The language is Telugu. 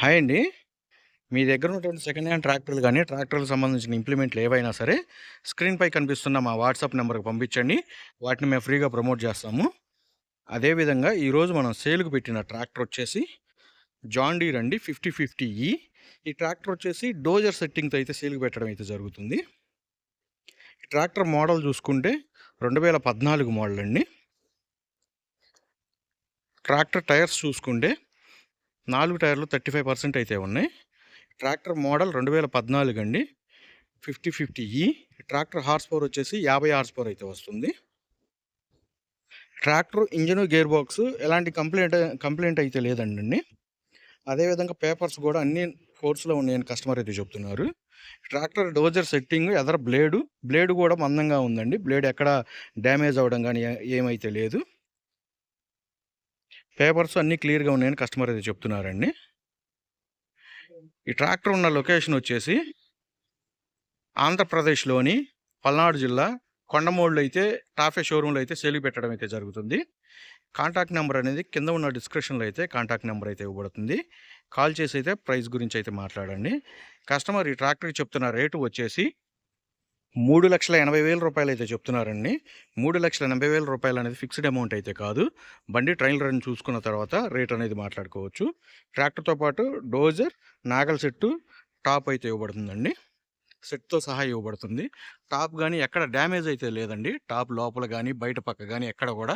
హాయ్ అండి. మీ దగ్గర ఉన్నటువంటి సెకండ్ హ్యాండ్ ట్రాక్టర్లు గానీ, ట్రాక్టర్‌లకు సంబంధించిన ఇంప్లిమెంట్లు ఏవైనా సరే, స్క్రీన్‌పై కనిపిస్తున్న మా వాట్సాప్ నంబర్‌కి పంపించండి. వాటిని మేము ఫ్రీగా ప్రమోట్ చేస్తాము. అదేవిధంగా ఈరోజు మనం సేల్‌కి పెట్టిన ట్రాక్టర్ వచ్చేసి జాన్ డీర్ అండి 5050 ఈ ట్రాక్టర్ వచ్చేసి డోజర్ సెట్టింగ్‌తో అయితే సేల్‌కి పెట్టడం అయితే జరుగుతుంది. ఈ ట్రాక్టర్ మోడల్ చూసుకుంటే 2014 మోడల్ అండి. ట్రాక్టర్ టైర్స్ చూసుకుంటే 4 టైర్లు 35% అయితే ఉన్నాయి. ట్రాక్టర్ మోడల్ 2014 అండి. 5050 ట్రాక్టర్ హార్స్ పవర్ వచ్చేసి 50 హార్స్ పవర్ అయితే వస్తుంది. ట్రాక్టర్ ఇంజను గేర్ బాక్స్ ఎలాంటి కంప్లైంట్ అయితే లేదండి. అదేవిధంగా పేపర్స్ కూడా అన్ని ఫోర్స్లో ఉన్నాయని కస్టమర్ అయితే చెప్తున్నారు. ట్రాక్టర్ డోజర్ సెట్టింగ్ ఎదర బ్లేడ్ కూడా మందంగా ఉందండి. బ్లేడ్ ఎక్కడ డ్యామేజ్ అవ్వడం కానీ ఏమైతే లేదు. పేపర్స్ అన్నీ క్లియర్గా ఉన్నాయని కస్టమర్ అయితే చెప్తున్నారండి. ఈ ట్రాక్టర్ ఉన్న లొకేషన్ వచ్చేసి ఆంధ్రప్రదేశ్లోని పల్నాడు జిల్లా కొండమూడులో అయితే టాఫే షోరూంలో అయితే సేల్కి పెట్టడం అయితే జరుగుతుంది. కాంటాక్ట్ నెంబర్ అనేది కింద ఉన్న డిస్క్రిప్షన్లో అయితే కాంటాక్ట్ నెంబర్ అయితే ఇవ్వబడుతుంది. కాల్ చేసి అయితే ప్రైస్ గురించి అయితే మాట్లాడండి. కస్టమర్ ఈ ట్రాక్టర్కి చెప్తున్న రేటు వచ్చేసి 3,80,000 అయితే చెప్తున్నారండి. 3,80,000 అనేది ఫిక్స్డ్ అమౌంట్ అయితే కాదు. బండి ట్రయల్ రన్ చూసుకున్న తర్వాత రేట్ అనేది మాట్లాడుకోవచ్చు. ట్రాక్టర్తో పాటు డోజర్, నాగల్ సెట్టు, టాప్ అయితే ఇవ్వబడుతుందండి. సెట్‌తో సహా ఇవ్వబడుతుంది. టాప్ గానీ ఎక్కడ డ్యామేజ్ అయితే లేదండి. టాప్ లోపల గానీ, బయట పక్క గానీ ఎక్కడ గూడా